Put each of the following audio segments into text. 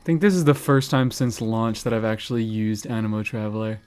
I think this is the first time since launch that I've actually used Anemo Traveler.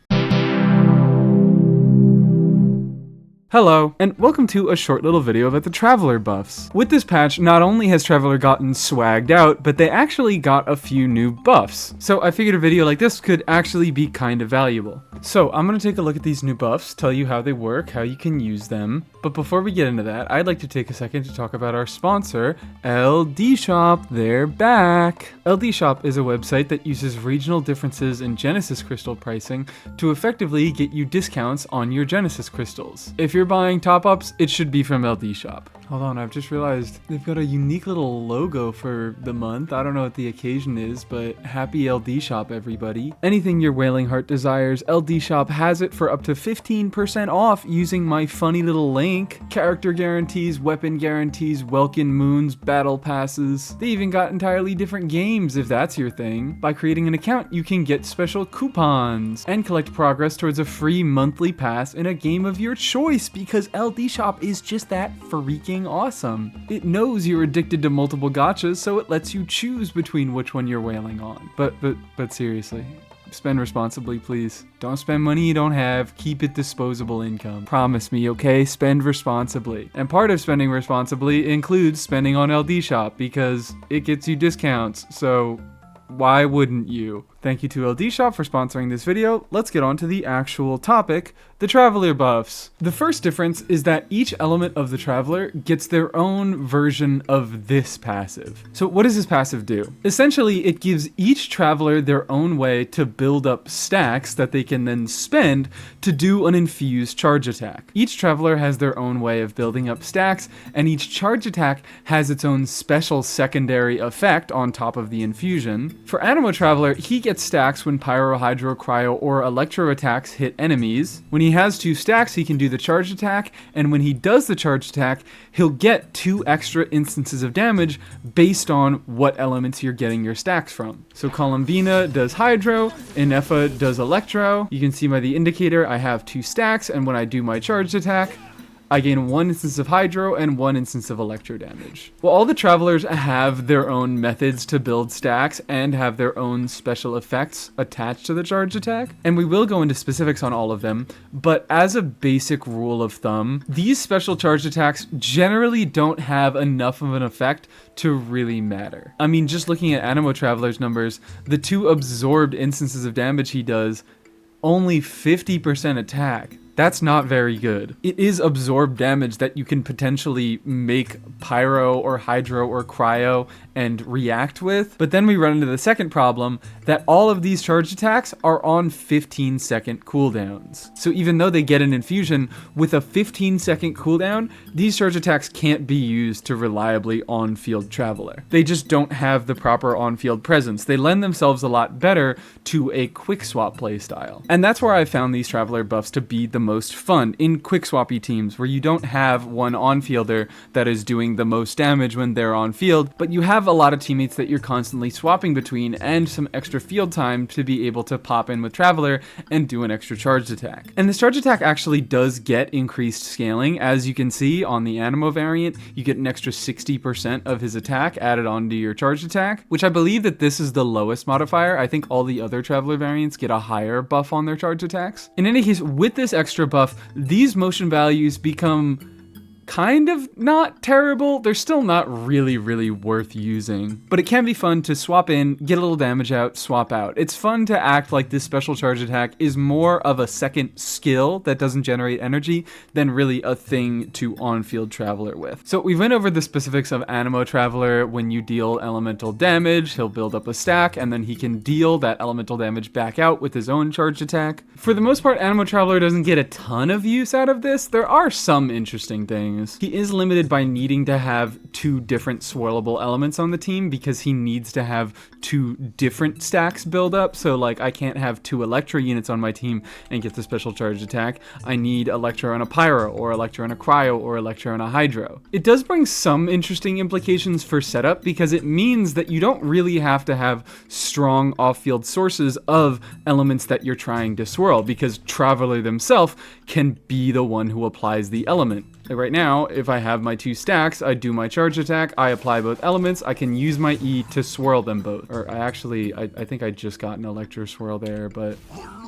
Hello, and welcome to a short little video about the Traveler buffs. With this patch, not only has Traveler gotten swagged out, but they actually got a few new buffs. So I figured a video like this could actually be kind of valuable. So I'm gonna take a look at these new buffs, tell you how they work, how you can use them. But before we get into that, I'd like to take a second to talk about our sponsor, LD Shop. They're back. LD Shop is a website that uses regional differences in Genesis crystal pricing to effectively get you discounts on your Genesis crystals. If you're buying top-ups, it should be from LD Shop. Hold on, I've just realized they've got a unique little logo for the month. I don't know what the occasion is, but happy LD Shop, everybody. Anything your Wailing Heart desires, LD Shop has it for up to 15% off using my funny little link. Character guarantees, weapon guarantees, Welkin Moons, battle passes. They even got entirely different games if that's your thing. By creating an account, you can get special coupons and collect progress towards a free monthly pass in a game of your choice because LD Shop is just that freaking awesome. It knows you're addicted to multiple gachas, so it lets you choose between which one you're wailing on. But seriously, spend responsibly, please. Don't spend money you don't have. Keep it disposable income. Promise me, okay? Spend responsibly. And part of spending responsibly includes spending on LD Shop because it gets you discounts, so why wouldn't you? Thank you to LD Shop for sponsoring this video. Let's get on to the actual topic, the Traveler buffs. The first difference is that each element of the Traveler gets their own version of this passive. So what does this passive do? Essentially, it gives each Traveler their own way to build up stacks that they can then spend to do an infused charge attack. Each Traveler has their own way of building up stacks, and each charge attack has its own special secondary effect on top of the infusion. For Anemo Traveler, he gets stacks when pyro, hydro, cryo, or electro attacks hit enemies. When he has 2 stacks, he can do the charge attack, and when he does the charge attack, he'll get 2 extra instances of damage based on what elements you're getting your stacks from. So Columbina does hydro, Inefa does electro. You can see by the indicator I have 2 stacks, and when I do my charge attack, I gain 1 instance of hydro and 1 instance of electro damage. Well, all the Travelers have their own methods to build stacks and have their own special effects attached to the charge attack, and we will go into specifics on all of them, but as a basic rule of thumb, these special charge attacks generally don't have enough of an effect to really matter. I mean, just looking at Anemo Traveler's numbers, the 2 absorbed instances of damage he does, only 50% attack. That's not very good. It is absorbed damage that you can potentially make pyro or hydro or cryo and react with. But then we run into the second problem that all of these charge attacks are on 15-second cooldowns. So even though they get an infusion, with a 15-second cooldown, these charge attacks can't be used to reliably on-field Traveler. They just don't have the proper on-field presence. They lend themselves a lot better to a quick swap playstyle. And that's where I found these Traveler buffs to be the most fun, in quick swappy teams where you don't have one on-fielder that is doing the most damage when they're on field, but you have a lot of teammates that you're constantly swapping between and some extra field time to be able to pop in with Traveler and do an extra charged attack. And this charge attack actually does get increased scaling. As you can see on the Anemo variant, you get an extra 60% of his attack added onto your charged attack, which I believe that this is the lowest modifier. I think all the other Traveler variants get a higher buff on their charge attacks. In any case, with this extra buff, these motion values become kind of not terrible. They're still not really worth using, but it can be fun to swap in, get a little damage out, swap out. It's fun to act like this special charge attack is more of a second skill that doesn't generate energy than really a thing to on-field Traveler with. So we went over the specifics of Anemo Traveler. When you deal elemental damage, he'll build up a stack, and then he can deal that elemental damage back out with his own charge attack. For the most part, Anemo Traveler doesn't get a ton of use out of this. There are some interesting things. He is limited by needing to have 2 different swirlable elements on the team because he needs to have 2 different stacks build up. So like I can't have 2 Electro units on my team and get the special charge attack. I need Electro and a Pyro, or Electro and a Cryo, or Electro and a Hydro. It does bring some interesting implications for setup because it means that you don't really have to have strong off-field sources of elements that you're trying to swirl because Traveler themselves can be the one who applies the element. Like right now, if I have my 2 stacks, I do my charge attack, I apply both elements, I can use my E to swirl them both. Or I think I just got an electro swirl there, but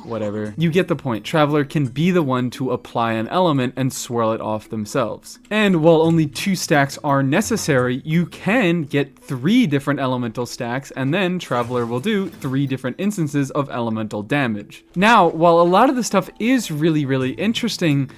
whatever. You get the point. Traveler can be the one to apply an element and swirl it off themselves. And while only 2 stacks are necessary, you can get 3 different elemental stacks, and then Traveler will do 3 different instances of elemental damage. Now, while a lot of the stuff is really interesting,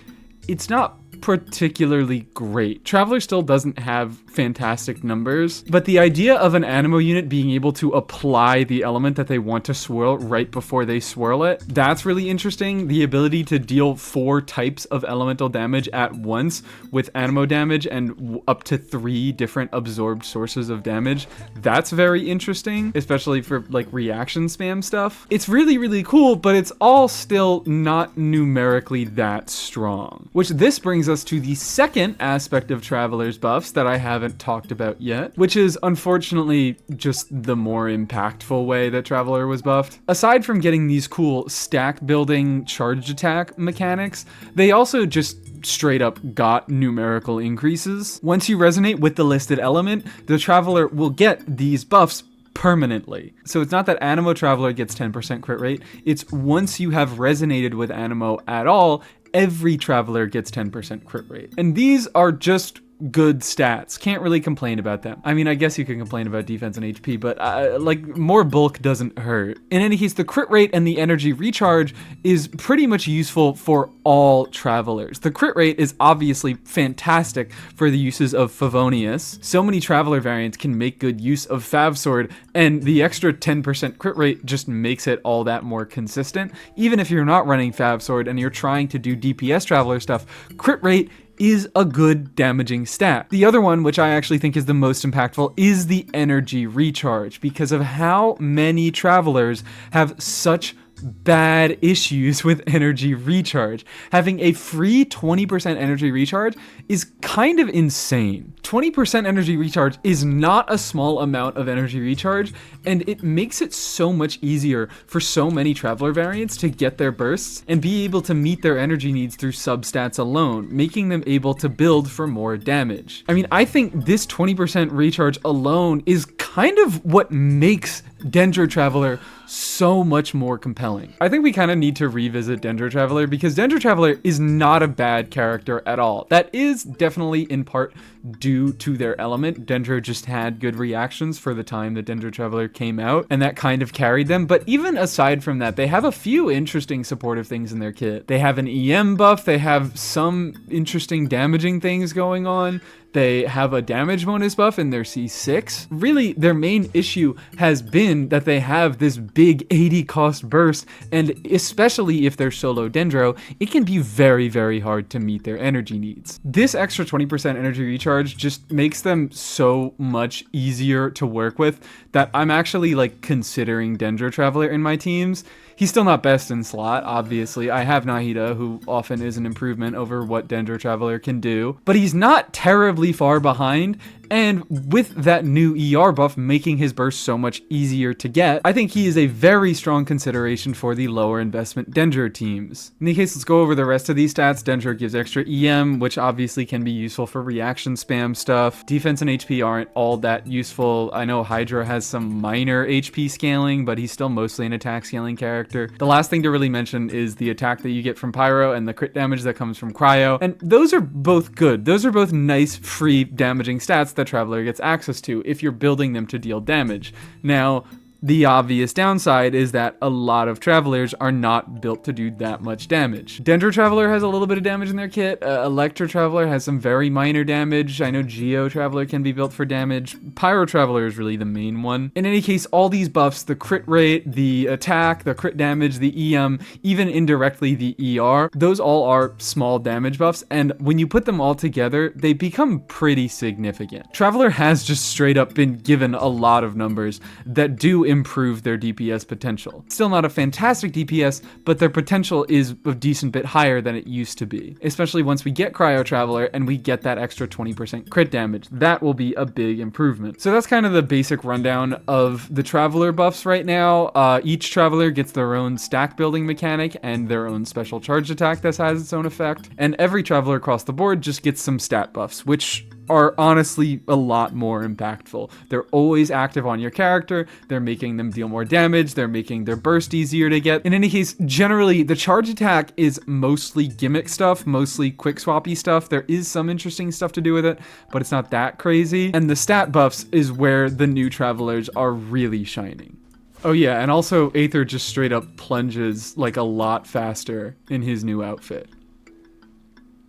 it's not particularly great. Traveler still doesn't have fantastic numbers, but the idea of an anemo unit being able to apply the element that they want to swirl right before they swirl it, that's really interesting. The ability to deal 4 types of elemental damage at once with anemo damage and up to 3 different absorbed sources of damage, that's very interesting, especially for like reaction spam stuff. It's really cool, but it's all still not numerically that strong. Which this brings us to the second aspect of Traveler's buffs that I haven't talked about yet, which is unfortunately just the more impactful way that Traveler was buffed. Aside from getting these cool stack building charge attack mechanics, they also just straight up got numerical increases. Once you resonate with the listed element, the Traveler will get these buffs permanently. So it's not that Anemo Traveler gets 10% crit rate, it's once you have resonated with Anemo at all, every Traveler gets 10% crit rate. And these are just good stats. Can't really complain about them. I mean, I guess you can complain about defense and HP, but like more bulk doesn't hurt. In any case, the crit rate and the energy recharge is pretty much useful for all Travelers. The crit rate is obviously fantastic for the uses of Favonius. So many Traveler variants can make good use of Fav Sword, and the extra 10% crit rate just makes it all that more consistent. Even if you're not running Fav Sword and you're trying to do DPS Traveler stuff, crit rate is a good damaging stat. The other one, which I actually think is the most impactful, is the energy recharge, because of how many Travelers have such bad issues with energy recharge. Having a free 20% energy recharge is kind of insane. 20% energy recharge is not a small amount of energy recharge, and it makes it so much easier for so many Traveler variants to get their bursts and be able to meet their energy needs through substats alone, making them able to build for more damage. I mean, I think this 20% recharge alone is kind of what makes Dendro Traveler so much more compelling. I think we kind of need to revisit Dendro Traveler, because Dendro Traveler is not a bad character at all. That is definitely in part due to their element. Dendro just had good reactions for the time that Dendro Traveler came out, and that kind of carried them. But even aside from that, they have a few interesting supportive things in their kit. They have an EM buff, they have some interesting damaging things going on. They have a damage bonus buff in their C6. Really, their main issue has been that they have this big 80 cost burst, and especially if they're solo Dendro, it can be very hard to meet their energy needs. This extra 20% energy recharge just makes them so much easier to work with that I'm actually like considering Dendro Traveler in my teams. He's still not best in slot, obviously. I have Nahida, who often is an improvement over what Dendro Traveler can do, but he's not terribly far behind, and with that new ER buff making his burst so much easier to get, I think he is a very strong consideration for the lower investment Dendro teams. In any case, let's go over the rest of these stats. Dendro gives extra EM, which obviously can be useful for reaction spam stuff. Defense and HP aren't all that useful. I know Hydra has some minor HP scaling, but he's still mostly an attack scaling character. The last thing to really mention is the attack that you get from Pyro and the crit damage that comes from Cryo, and those are both good. Those are both nice, free damaging stats that Traveler gets access to if you're building them to deal damage. Now, the obvious downside is that a lot of Travelers are not built to do that much damage. Dendro Traveler has a little bit of damage in their kit. Electro Traveler has some very minor damage. I know Geo Traveler can be built for damage. Pyro Traveler is really the main one. In any case, all these buffs, the crit rate, the attack, the crit damage, the EM, even indirectly the ER, those all are small damage buffs, and when you put them all together, they become pretty significant. Traveler has just straight up been given a lot of numbers that do improve their DPS potential. Still not a fantastic DPS, but their potential is a decent bit higher than it used to be, especially once we get Cryo Traveler and we get that extra 20% crit damage. That will be a big improvement. So that's kind of the basic rundown of the Traveler buffs right now. Each Traveler gets their own stack building mechanic and their own special charge attack that has its own effect, and every Traveler across the board just gets some stat buffs, which are honestly a lot more impactful. They're always active on your character, they're making them deal more damage, they're making their burst easier to get. In any case, generally, the charge attack is mostly gimmick stuff, mostly quick swappy stuff. There is some interesting stuff to do with it, but it's not that crazy. And the stat buffs is where the new Travelers are really shining. Oh yeah, and also Aether just straight up plunges like a lot faster in his new outfit.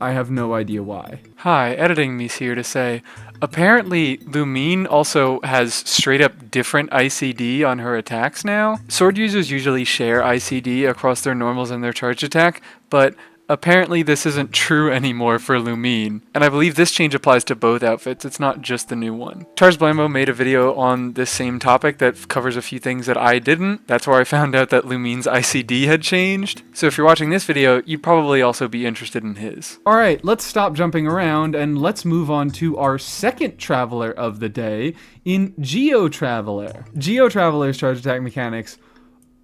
I have no idea why. Hi, Editing Me's here to say, apparently Lumine also has straight up different ICD on her attacks now. Sword users usually share ICD across their normals and their charge attack, but apparently this isn't true anymore for Lumine, and I believe this change applies to both outfits, it's not just the new one. Charles Blambo made a video on this same topic that covers a few things that I didn't. That's where I found out that Lumine's ICD had changed. So if you're watching this video, you'd probably also be interested in his. Alright, let's stop jumping around and let's move on to our second Traveler of the day in Geo Traveler. Geo Traveler's charge attack mechanics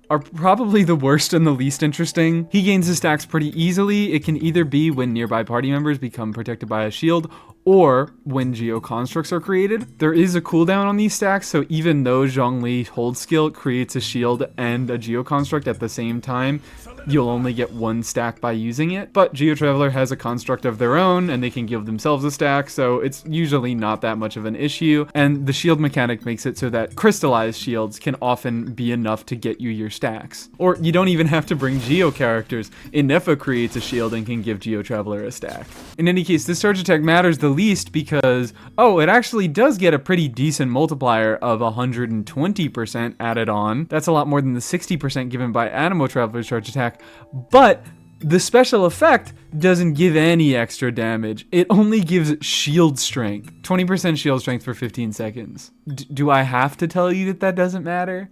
are probably the worst and the least interesting. He gains his stacks pretty easily. It can either be when nearby party members become protected by a shield, or when Geo Constructs are created. There is a cooldown on these stacks, so even though Zhongli hold skill creates a shield and a Geo Construct at the same time, you'll only get one stack by using it. But Geo Traveler has a construct of their own, and they can give themselves a stack, so it's usually not that much of an issue. And the shield mechanic makes it so that crystallized shields can often be enough to get you your stacks. Or you don't even have to bring Geo characters. Inefa creates a shield and can give Geo Traveler a stack. In any case, this charge attack matters the least because, oh, it actually does get a pretty decent multiplier of 120% added on. That's a lot more than the 60% given by Anemo Traveler's charge attack, but the special effect doesn't give any extra damage. It only gives shield strength. 20% shield strength for 15 seconds. Do I have to tell you that that doesn't matter?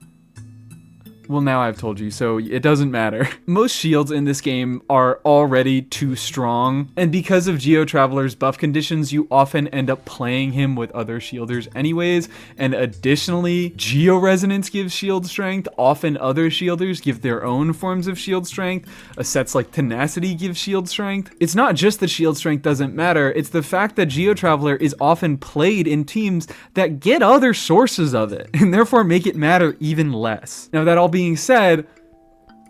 Well, now I've told you, so it doesn't matter. Most shields in this game are already too strong, and because of Geo Traveler's buff conditions, you often end up playing him with other shielders anyways, and additionally, Geo Resonance gives shield strength, often other shielders give their own forms of shield strength, sets like Tenacity give shield strength. It's not just that shield strength doesn't matter, it's the fact that Geo Traveler is often played in teams that get other sources of it, and therefore make it matter even less. Now that all being said,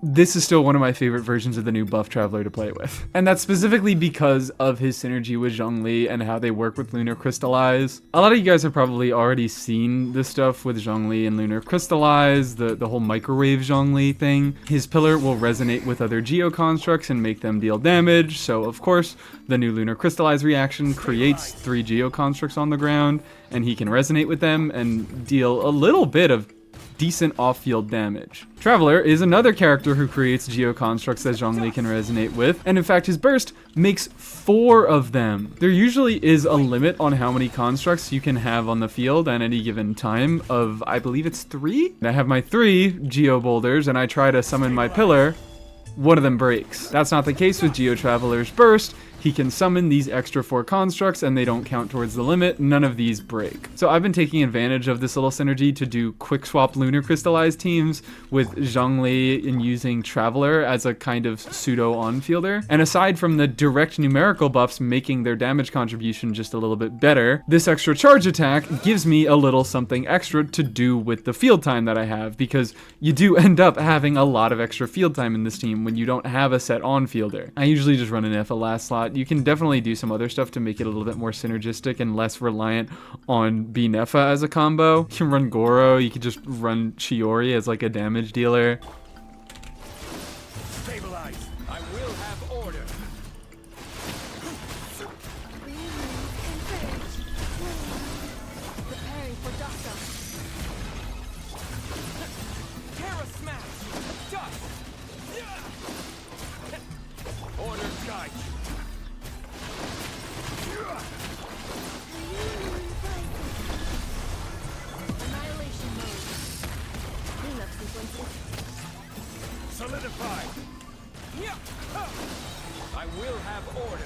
this is still one of my favorite versions of the new buff Traveler to play with. And that's specifically because of his synergy with Zhongli and how they work with Lunar Crystallize. A lot of you guys have probably already seen this stuff with Zhongli and Lunar Crystallize, the whole microwave Zhongli thing. His pillar will resonate with other Geo constructs and make them deal damage, so of course, the new Lunar Crystallize reaction creates 3 Geo constructs on the ground, and he can resonate with them and deal a little bit of decent off-field damage. Traveler is another character who creates Geo constructs that Zhongli can resonate with, and in fact his burst makes 4 of them. There usually is a limit on how many constructs you can have on the field at any given time of, I believe it's 3? I have my 3 Geo boulders and I try to summon my pillar, one of them breaks. That's not the case with Geo Traveler's burst. He can summon these extra 4 constructs and they don't count towards the limit. None of these break. So I've been taking advantage of this little synergy to do quick swap Lunar Crystallized teams with Zhongli and using Traveler as a kind of pseudo on-fielder. And aside from the direct numerical buffs making their damage contribution just a little bit better, this extra charge attack gives me a little something extra to do with the field time that I have, because you do end up having a lot of extra field time in this team when you don't have a set on-fielder. I usually just run an F a last slot. You can definitely do some other stuff to make it a little bit more synergistic and less reliant on Byeeeeee as a combo. You can run Goro, you can just run Chiori as like a damage dealer. Stabilize. I will have order. Preparing for Dasa. Terra smash. Dust. Order guide. Annihilation mode. Solidify. Yeah. I will have order.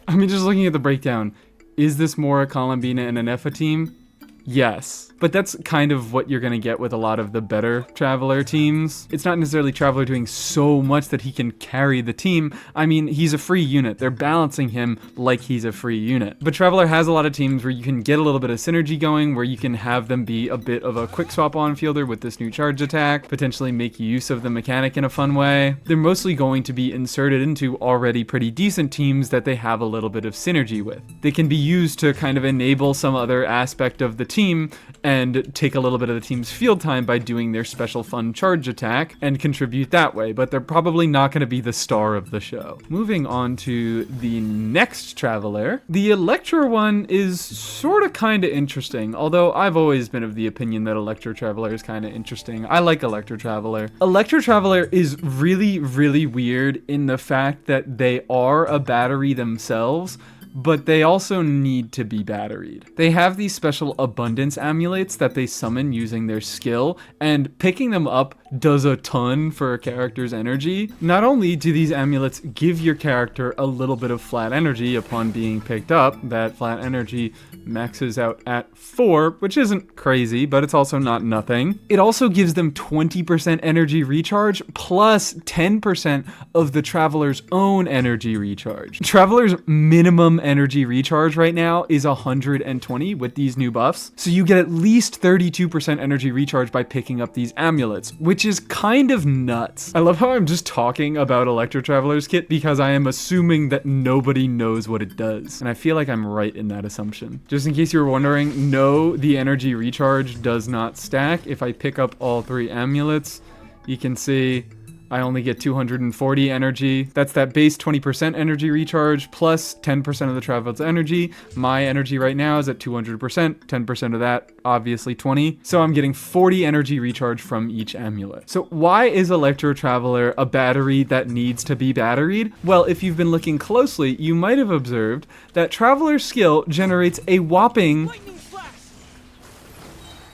I mean, just looking at the breakdown, is this more a Columbina and an Efa team? Yes. But that's kind of what you're going to get with a lot of the better Traveler teams. It's not necessarily Traveler doing so much that he can carry the team. I mean, he's a free unit. They're balancing him like he's a free unit. But Traveler has a lot of teams where you can get a little bit of synergy going, where you can have them be a bit of a quick swap on fielder with this new charge attack, potentially make use of the mechanic in a fun way. They're mostly going to be inserted into already pretty decent teams that they have a little bit of synergy with. They can be used to kind of enable some other aspect of the team and take a little bit of the team's field time by doing their special fun charge attack and contribute that way, but they're probably not going to be the star of the show. Moving on to the next Traveler. The Electro one is sort of kind of interesting, although I've always been of the opinion that Electro Traveler is kind of interesting. I like Electro Traveler. Electro Traveler is really, really weird in the fact that they are a battery themselves, but they also need to be batteried. They have these special abundance amulets that they summon using their skill, and picking them up does a ton for a character's energy. Not only do these amulets give your character a little bit of flat energy upon being picked up, that flat energy maxes out at 4, which isn't crazy, but it's also not nothing. It also gives them 20% energy recharge plus 10% of the Traveler's own energy recharge. Traveler's minimum energy recharge right now is 120 with these new buffs, so you get at least 32% energy recharge by picking up these amulets, which is kind of nuts. I love how I'm just talking about Electro Traveler's kit because I am assuming that nobody knows what it does, and I feel like I'm right in that assumption. Just in case you were wondering, no, the energy recharge does not stack. If I pick up all 3 amulets, you can see I only get 240 energy. That's that base 20% energy recharge plus 10% of the Traveler's energy. My energy right now is at 200%, 10% of that, obviously 20. So I'm getting 40 energy recharge from each amulet. So why is Electro Traveler a battery that needs to be batteried? Well, if you've been looking closely, you might have observed that Traveler's skill generates a whopping Lightning flash.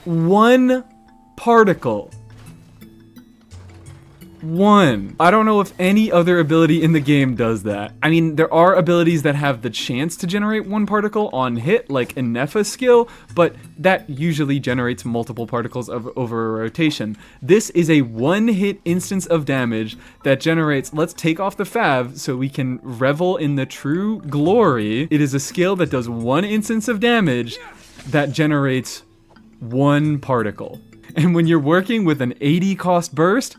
1 particle. 1. I don't know if any other ability in the game does that. I mean, there are abilities that have the chance to generate 1 particle on hit, like Inefa's skill, but that usually generates multiple particles over a rotation. This is a 1-hit instance of damage that generates, let's take off the fav so we can revel in the true glory. It is a skill that does 1 instance of damage that generates 1 particle. And when you're working with an 80 cost burst,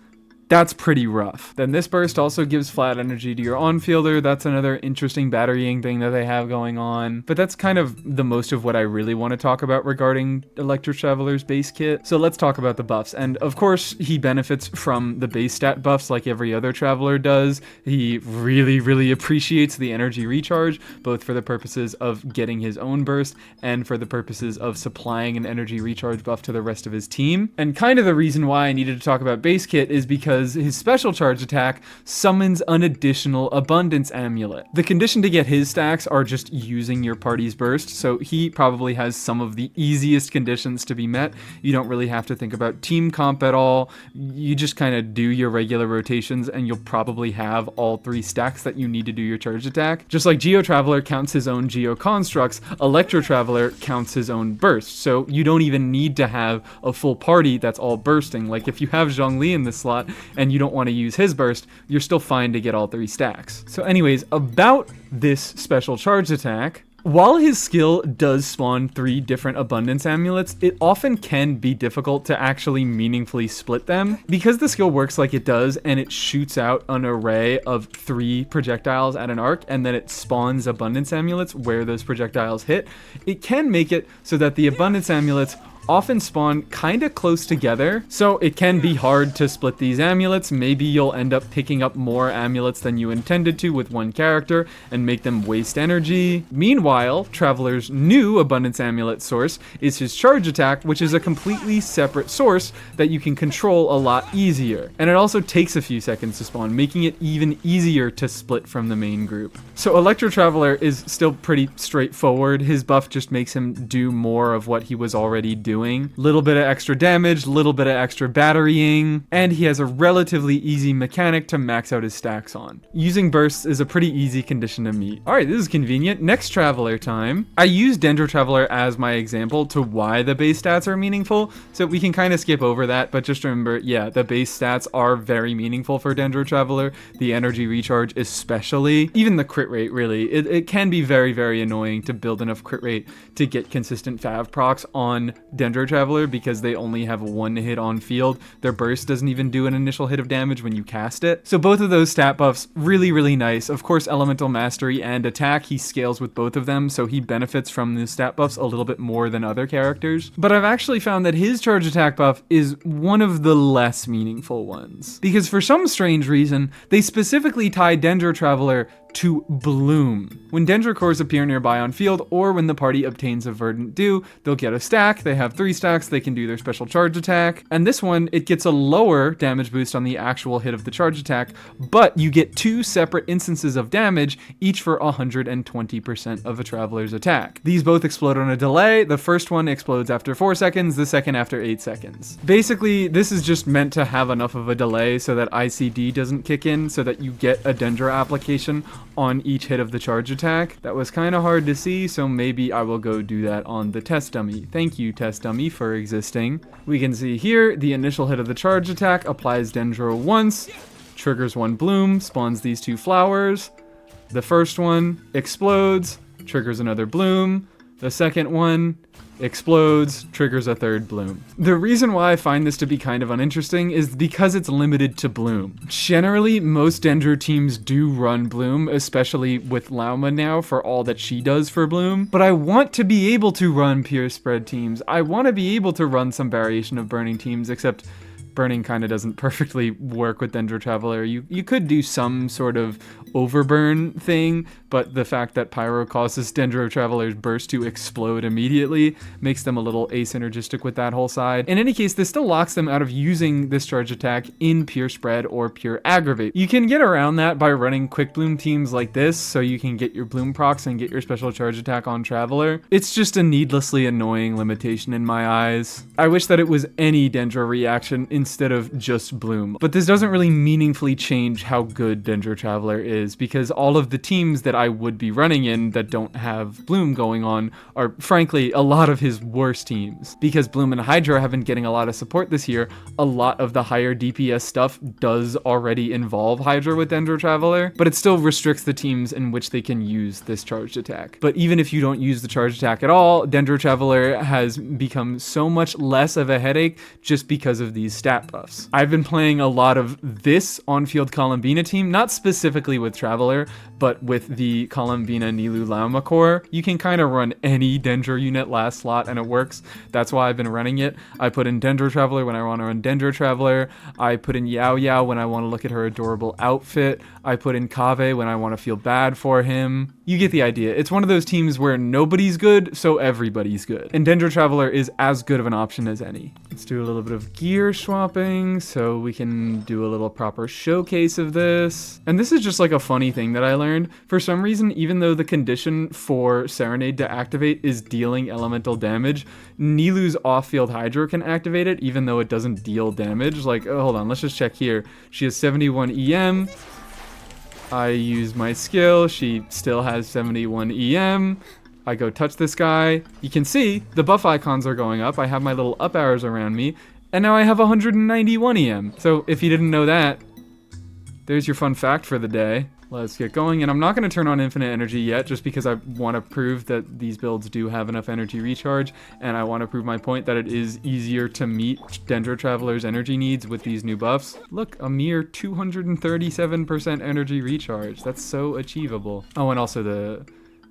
that's pretty rough. Then this burst also gives flat energy to your on-fielder. That's another interesting batterying thing that they have going on. But that's kind of the most of what I really want to talk about regarding Electro Traveler's base kit. So let's talk about the buffs. And of course, he benefits from the base stat buffs like every other Traveler does. He really, really appreciates the energy recharge, both for the purposes of getting his own burst and for the purposes of supplying an energy recharge buff to the rest of his team. And kind of the reason why I needed to talk about base kit is because his special charge attack summons an additional abundance amulet. The condition to get his stacks are just using your party's burst, so he probably has some of the easiest conditions to be met. You don't really have to think about team comp at all. You just kind of do your regular rotations and you'll probably have all 3 stacks that you need to do your charge attack. Just like Geo Traveler counts his own Geo constructs, Electro Traveler counts his own burst, so you don't even need to have a full party that's all bursting. Like if you have Zhongli in this slot and you don't want to use his burst, you're still fine to get all 3 stacks. So anyways, about this special charge attack, while his skill does spawn 3 different abundance amulets, it often can be difficult to actually meaningfully split them. Because the skill works like it does and it shoots out an array of 3 projectiles at an arc and then it spawns abundance amulets where those projectiles hit, it can make it so that the abundance amulets often spawn kind of close together, so it can be hard to split these amulets. Maybe you'll end up picking up more amulets than you intended to with one character and make them waste energy. Meanwhile, Traveler's new abundance amulet source is his charge attack, which is a completely separate source that you can control a lot easier. And it also takes a few seconds to spawn, making it even easier to split from the main group. So Electro Traveler is still pretty straightforward. His buff just makes him do more of what he was already doing doing. Little bit of extra damage, little bit of extra batterying, and he has a relatively easy mechanic to max out his stacks on. Using bursts is a pretty easy condition to meet. All right, this is convenient. Next Traveler time. I use Dendro Traveler as my example to why the base stats are meaningful, so we can kind of skip over that, but just remember, yeah, the base stats are very meaningful for Dendro Traveler. The energy recharge especially. Even the crit rate, really. It can be very, very annoying to build enough crit rate to get consistent fav procs on Dendro Traveler because they only have one hit on field. Their burst doesn't even do an initial hit of damage when you cast it. So both of those stat buffs, really, really nice. Of course, Elemental Mastery and Attack, he scales with both of them, so he benefits from the stat buffs a little bit more than other characters. But I've actually found that his charge attack buff is one of the less meaningful ones. Because for some strange reason, they specifically tie Dendro Traveler to bloom. When Dendro cores appear nearby on field, or when the party obtains a verdant dew, they'll get a stack. They have 3 stacks, they can do their special charge attack. And this one, it gets a lower damage boost on the actual hit of the charge attack, but you get 2 separate instances of damage, each for 120% of a Traveler's attack. These both explode on a delay. The first one explodes after 4 seconds, the second after 8 seconds. Basically, this is just meant to have enough of a delay so that ICD doesn't kick in, so that you get a Dendro application on each hit of the charge attack. That was kind of hard to see, so maybe I will go do that on the test dummy. Thank you, test dummy, for existing. We can see here, the initial hit of the charge attack applies Dendro once, triggers 1 bloom, spawns these 2 flowers. The first one explodes, triggers another bloom. The second one explodes, triggers a 3rd bloom. The reason why I find this to be kind of uninteresting is because it's limited to bloom. Generally, most Dendro teams do run bloom, especially with Lauma now for all that she does for bloom, but I want to be able to run pure spread teams. I want to be able to run some variation of burning teams, except burning kind of doesn't perfectly work with Dendro Traveler. You could do some sort of overburn thing, but the fact that Pyro causes Dendro Traveler's burst to explode immediately makes them a little asynergistic with that whole side. In any case, this still locks them out of using this charge attack in pure spread or pure aggravate. You can get around that by running quick bloom teams like this, so you can get your bloom procs and get your special charge attack on Traveler. It's just a needlessly annoying limitation in my eyes. I wish that it was any Dendro reaction instead of just bloom, but this doesn't really meaningfully change how good Dendro Traveler is, because all of the teams that I would be running in that don't have bloom going on are frankly a lot of his worst teams. Because bloom and Hydra have been getting a lot of support this year, a lot of the higher DPS stuff does already involve Hydra with Dendro Traveler, but it still restricts the teams in which they can use this charged attack. But even if you don't use the charged attack at all, Dendro Traveler has become so much less of a headache just because of these stat buffs. I've been playing a lot of this on-field Columbina team, not specifically with Traveler, but with the Columbina Nilu Lauma core. You can kind of run any Dendro unit last slot and it works. That's why I've been running it. I put in Dendro Traveler when I want to run Dendro Traveler. I put in Yao Yao when I want to look at her adorable outfit. I put in Kave when I want to feel bad for him. You get the idea. It's one of those teams where nobody's good, so everybody's good. And Dendro Traveler is as good of an option as any. Let's do a little bit of gear swapping so we can do a little proper showcase of this. And this is just like a funny thing that I learned. For some reason, even though the condition for Serenade to activate is dealing elemental damage, Nilu's off-field Hydra can activate it even though it doesn't deal damage. Like, oh, hold on, let's just check here. She has 71 EM. I use my skill, she still has 71 EM. I go touch this guy. You can see the buff icons are going up. I have my little up arrows around me, and now I have 191 EM. So if you didn't know that, there's your fun fact for the day. Let's get going, and I'm not going to turn on infinite energy yet just because I want to prove that these builds do have enough energy recharge, and I want to prove my point that it is easier to meet Dendro Traveler's energy needs with these new buffs. Look, a mere 237% energy recharge. That's so achievable. Oh, and also the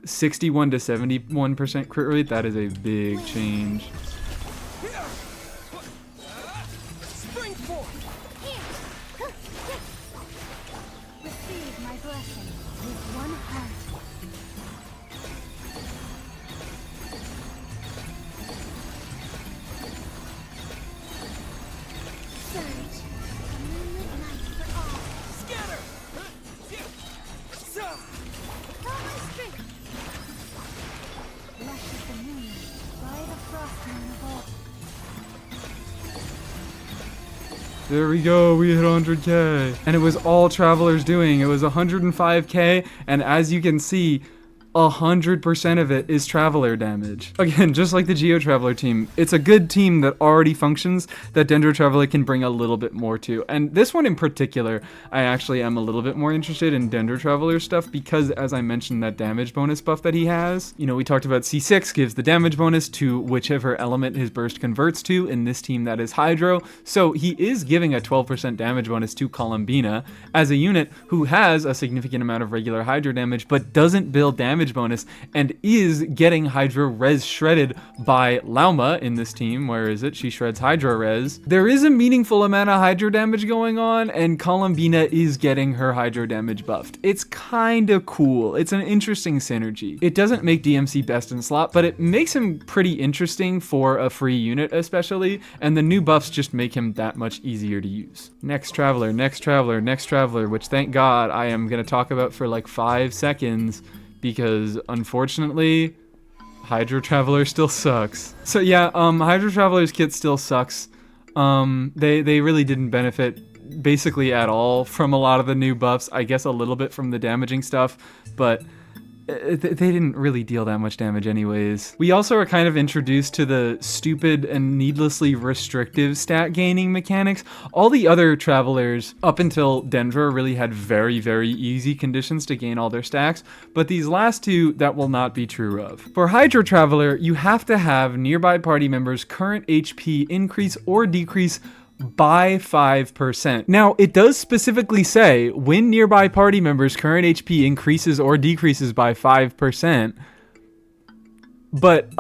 61 to 71% crit rate, that is a big change. There we go, we hit 100k. And it was all Traveler's doing. It was 105k, and as you can see, 100% of it is Traveler damage. Again, just like the Geo Traveler team, it's a good team that already functions that Dendro Traveler can bring a little bit more to. And this one in particular, I actually am a little bit more interested in Dendro Traveler stuff because, as I mentioned, that damage bonus buff that he has. You know, we talked about C6 gives the damage bonus to whichever element his burst converts to. In this team, that is Hydro. So he is giving a 12% damage bonus to Columbina as a unit who has a significant amount of regular Hydro damage, but doesn't build damage bonus and is getting Hydro res shredded by Lauma in this team. Where is it? She shreds Hydro res. There is a meaningful amount of Hydro damage going on, and Columbina is getting her Hydro damage buffed. It's kind of cool. It's an interesting synergy. It doesn't make DMC best in slot, but it makes him pretty interesting for a free unit especially, and the new buffs just make him that much easier to use. Next Traveler, next Traveler, next Traveler, which thank God I am going to talk about for like 5 seconds, because unfortunately, Hydro Traveler still sucks. So yeah, Hydro Traveler's kit still sucks. They really didn't benefit basically at all from a lot of the new buffs. I guess a little bit from the damaging stuff, but they didn't really deal that much damage anyways. We also are kind of introduced to the stupid and needlessly restrictive stat gaining mechanics. All the other Travelers up until Dendro really had very, very easy conditions to gain all their stacks, but these last two, that will not be true of. For Hydro Traveler, you have to have nearby party members' current HP increase or decrease by 5%. Now, it does specifically say when nearby party members' current HP increases or decreases by 5%, but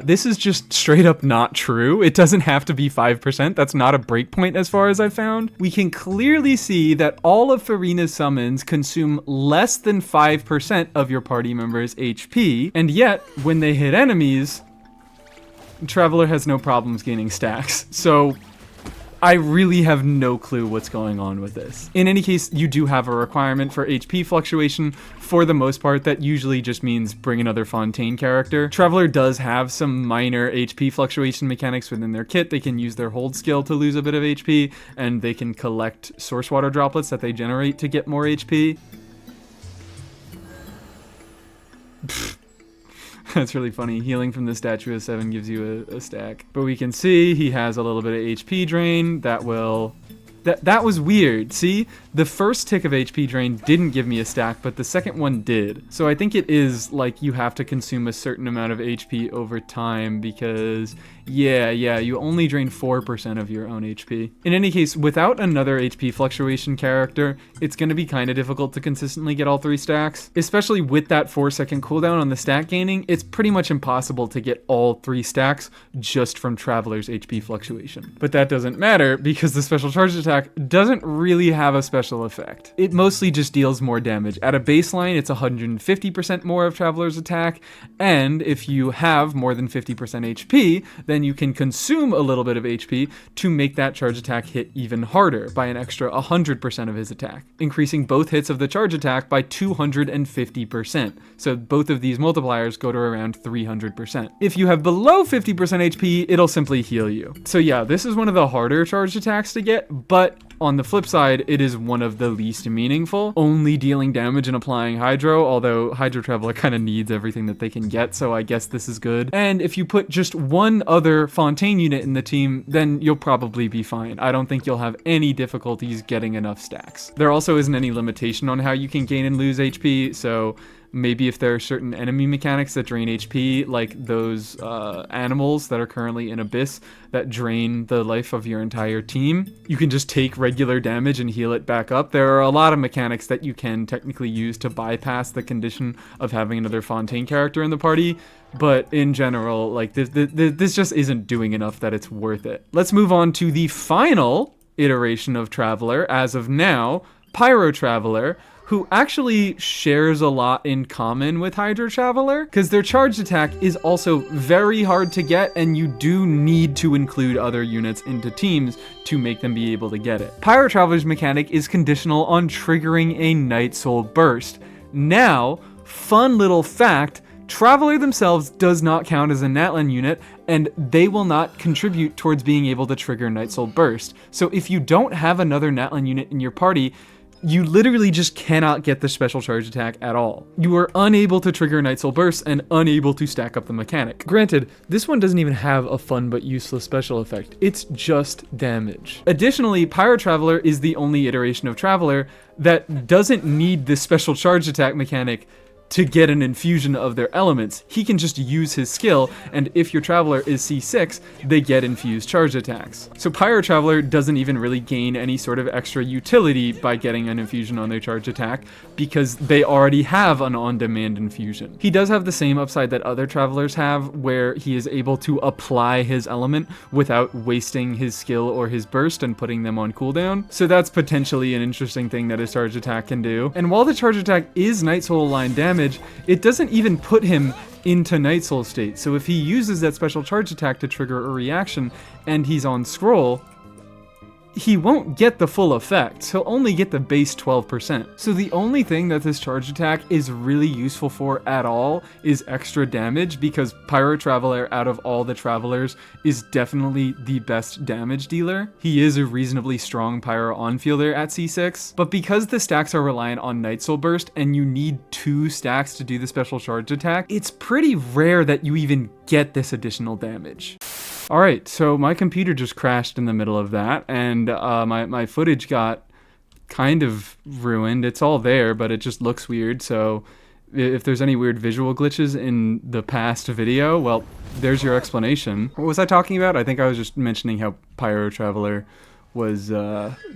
this is just straight up not true. It doesn't have to be 5%. That's not a breakpoint as far as I've found. We can clearly see that all of Farina's summons consume less than 5% of your party members' HP, and yet, when they hit enemies, Traveler has no problems gaining stacks. So I really have no clue what's going on with this. In any case, you do have a requirement for HP fluctuation. For the most part, that usually just means bring another Fontaine character. Traveler does have some minor HP fluctuation mechanics within their kit. They can use their hold skill to lose a bit of HP, and they can collect source water droplets that they generate to get more HP. That's really funny. Healing from the Statue of 7 gives you a stack. But we can see he has a little bit of HP drain. That was weird. See? The first tick of HP drain didn't give me a stack, but the second one did. So I think it is like you have to consume a certain amount of HP over time because, yeah, you only drain 4% of your own HP. In any case, without another HP fluctuation character, it's going to be kind of difficult to consistently get all 3 stacks. Especially with that 4-second cooldown on the stack gaining, it's pretty much impossible to get all 3 stacks just from Traveler's HP fluctuation. But that doesn't matter because the special charge attack doesn't really have a special effect. It mostly just deals more damage. At a baseline, it's 150% more of Traveler's attack, and if you have more than 50% HP, then you can consume a little bit of HP to make that charge attack hit even harder by an extra 100% of his attack, increasing both hits of the charge attack by 250%. So both of these multipliers go to around 300%. If you have below 50% HP, it'll simply heal you. So yeah, this is one of the harder charge attacks to get, but on the flip side, it is one of the least meaningful, only dealing damage and applying Hydro, although Hydro Traveler kind of needs everything that they can get, so I guess this is good. And if you put just one other Fontaine unit in the team, then you'll probably be fine. I don't think you'll have any difficulties getting enough stacks. There also isn't any limitation on how you can gain and lose HP, so maybe if there are certain enemy mechanics that drain HP, like those animals that are currently in Abyss that drain the life of your entire team, you can just take regular damage and heal it back up. There are a lot of mechanics that you can technically use to bypass the condition of having another Fontaine character in the party, but in general, like this just isn't doing enough that it's worth it. Let's move on to the final iteration of Traveler as of now, Pyro Traveler, who actually shares a lot in common with Hydro Traveler, because their charged attack is also very hard to get, and you do need to include other units into teams to make them be able to get it. Pyro Traveler's mechanic is conditional on triggering a Night Soul burst. Now, fun little fact, Traveler themselves does not count as a Natlan unit, and they will not contribute towards being able to trigger Night Soul Burst. So if you don't have another Natlan unit in your party, you literally just cannot get the special charge attack at all. You are unable to trigger Night Soul Burst and unable to stack up the mechanic. Granted, this one doesn't even have a fun but useless special effect. It's just damage. Additionally, Pyro Traveler is the only iteration of Traveler that doesn't need this special charge attack mechanic to get an infusion of their elements. He can just use his skill, and if your Traveler is C6, they get infused charge attacks. So Pyro Traveler doesn't even really gain any sort of extra utility by getting an infusion on their charge attack, because they already have an on-demand infusion. He does have the same upside that other Travelers have, where he is able to apply his element without wasting his skill or his burst and putting them on cooldown. So that's potentially an interesting thing that his charge attack can do. And while the charge attack is Night Soul line damage, it doesn't even put him into Night Soul state. So if he uses that special charge attack to trigger a reaction and he's on scroll, he won't get the full effect. He'll only get the base 12%. So the only thing that this charge attack is really useful for at all is extra damage, because Pyro Traveler out of all the Travelers is definitely the best damage dealer. He is a reasonably strong Pyro on-fielder at C6, but because the stacks are reliant on Night Soul Burst and you need 2 stacks to do the special charge attack, it's pretty rare that you even get this additional damage. Alright, so my computer just crashed in the middle of that, and my footage got kind of ruined. It's all there, but it just looks weird, so if there's any weird visual glitches in the past video, well, there's your explanation. What was I talking about? I think I was just mentioning how Pyro Traveler was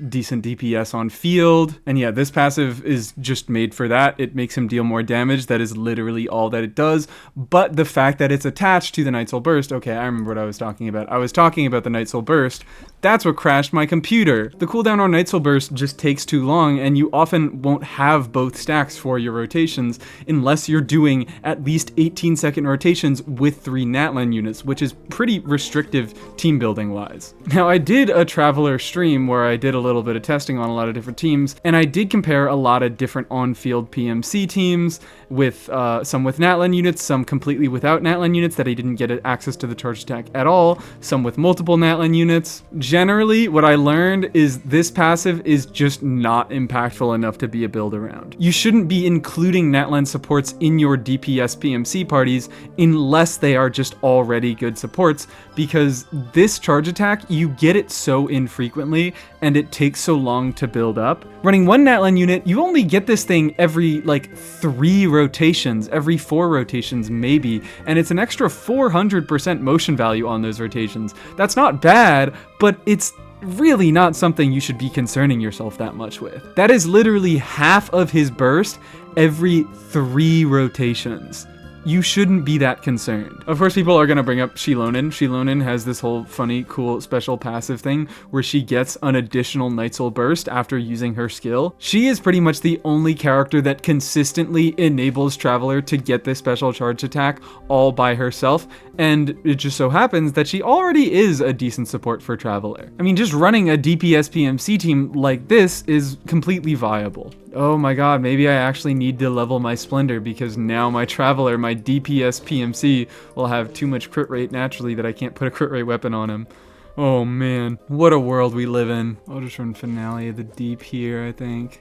decent DPS on field, and yeah, this passive is just made for that. It makes him deal more damage. That is literally all that it does, but the fact that it's attached to the Night Soul Burst, okay, I remember what I was talking about. I was talking about the Night Soul Burst. That's what crashed my computer. The cooldown on Night Soul Burst just takes too long, and you often won't have both stacks for your rotations unless you're doing at least 18-second rotations with 3 Natlan units, which is pretty restrictive team building wise. Now, I did a Traveler stream where I did a little bit of testing on a lot of different teams, and I did compare a lot of different on-field PMC teams with some with Natlan units, some completely without Natlan units that I didn't get access to the charge attack at all, some with multiple Natlan units. Generally, what I learned is this passive is just not impactful enough to be a build around. You shouldn't be including Natlan supports in your DPS PMC parties unless they are just already good supports, because this charge attack, you get it so infrequently and it takes so long to build up. Running 1 Natlan unit, you only get this thing every like 3 rotations, every 4 rotations maybe, and it's an extra 400% motion value on those rotations. That's not bad, but it's really not something you should be concerning yourself that much with. That is literally half of his burst every 3 rotations. You shouldn't be that concerned. Of course, people are gonna bring up Shilonin. Shilonin has this whole funny, cool, special passive thing where she gets an additional Night Soul Burst after using her skill. She is pretty much the only character that consistently enables Traveler to get this special charge attack all by herself, and it just so happens that she already is a decent support for Traveler. I mean, just running a DPS PMC team like this is completely viable. Oh my god, maybe I actually need to level my Splendor, because now my Traveler, my DPS PMC, will have too much crit rate naturally that I can't put a crit rate weapon on him. Oh man, what a world we live in. I'll just run Finale of the Deep here, I think.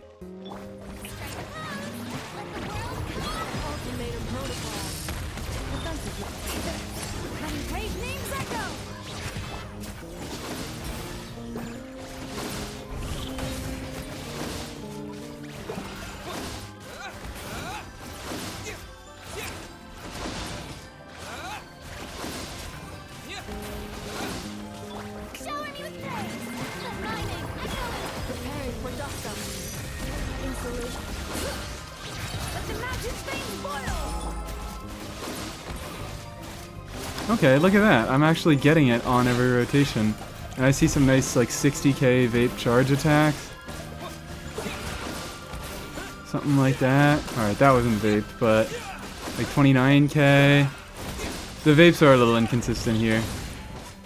Okay, look at that. I'm actually getting it on every rotation. And I see some nice, like, 60k vape charge attacks. Something like that. Alright, that wasn't vape, but like 29k. The vapes are a little inconsistent here.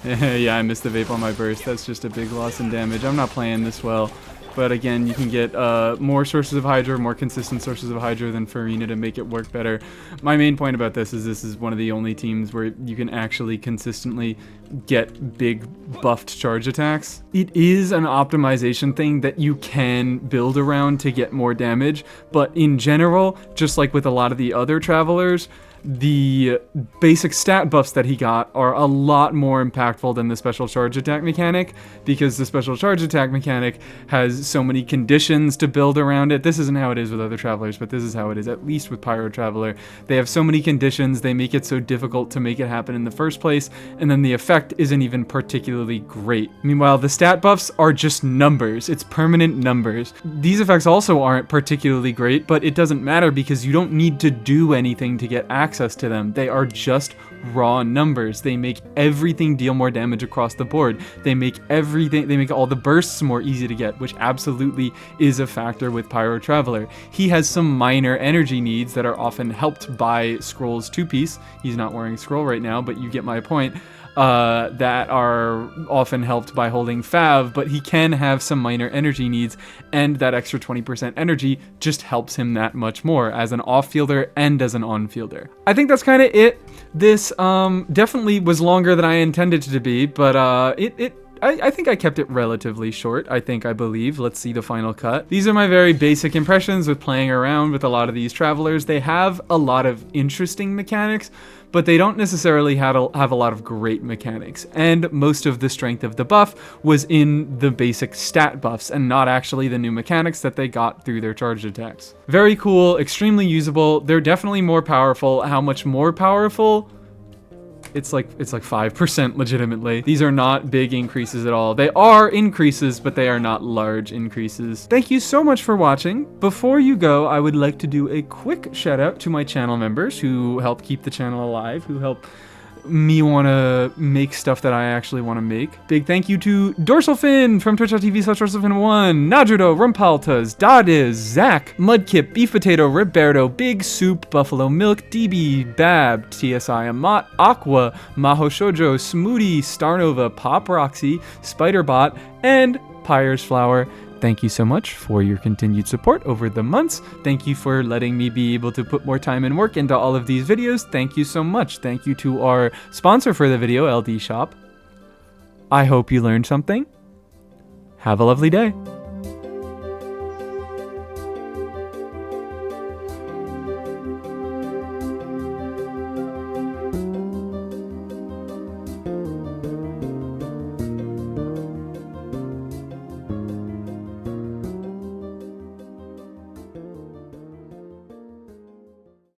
Yeah, I missed the vape on my burst. That's just a big loss in damage. I'm not playing this well. but again, you can get more sources of Hydra, more consistent sources of Hydra than Farina to make it work better. My main point about this is one of the only teams where you can actually consistently get big buffed charge attacks. It is an optimization thing that you can build around to get more damage, but in general, just like with a lot of the other travelers, the basic stat buffs that he got are a lot more impactful than the special charge attack mechanic, because the special charge attack mechanic has so many conditions to build around it. This isn't how it is with other travelers, but this is how it is, at least with Pyro Traveler. They have so many conditions, they make it so difficult to make it happen in the first place, and then the effect isn't even particularly great. Meanwhile, the stat buffs are just numbers. It's permanent numbers. These effects also aren't particularly great, but it doesn't matter because you don't need to do anything to get access to them. They are just raw numbers. They make everything deal more damage across the board. They make all the bursts more easy to get, which absolutely is a factor with Pyro Traveler. He has some minor energy needs that are often helped by Scroll's two-piece. He's not wearing Scroll right now, but you get my point. That are often helped by holding Fav, but he can have some minor energy needs, and that extra 20% energy just helps him that much more as an off-fielder and as an on-fielder. I think that's kind of it. This definitely was longer than I intended it to be, but I think I kept it relatively short. I believe. Let's see the final cut. These are my very basic impressions with playing around with a lot of these travelers. They have a lot of interesting mechanics, but they don't necessarily have a lot of great mechanics. And most of the strength of the buff was in the basic stat buffs and not actually the new mechanics that they got through their charged attacks. Very cool, extremely usable. They're definitely more powerful. How much more powerful? It's like 5% legitimately. These are not big increases at all. They are increases, but they are not large increases. Thank you so much for watching. Before you go, I would like to do a quick shout out to my channel members who help keep the channel alive, who help me want to make stuff that I actually want to make. Big thank you to Dorsalfin from twitch.tv/dorsalfin1, Nadrudo, Rumpaltas, Dadiz, Zach, Mudkip, Beef Potato, Roberto, Big Soup, Buffalo Milk, DB, Bab, TSI Amat, Aqua, Maho Shoujo, Smoothie, Starnova, Pop Roxy, Spiderbot, and Pyre's Flower. Thank you so much for your continued support over the months. Thank you for letting me be able to put more time and work into all of these videos. Thank you so much. Thank you to our sponsor for the video, LD Shop. I hope you learned something. Have a lovely day.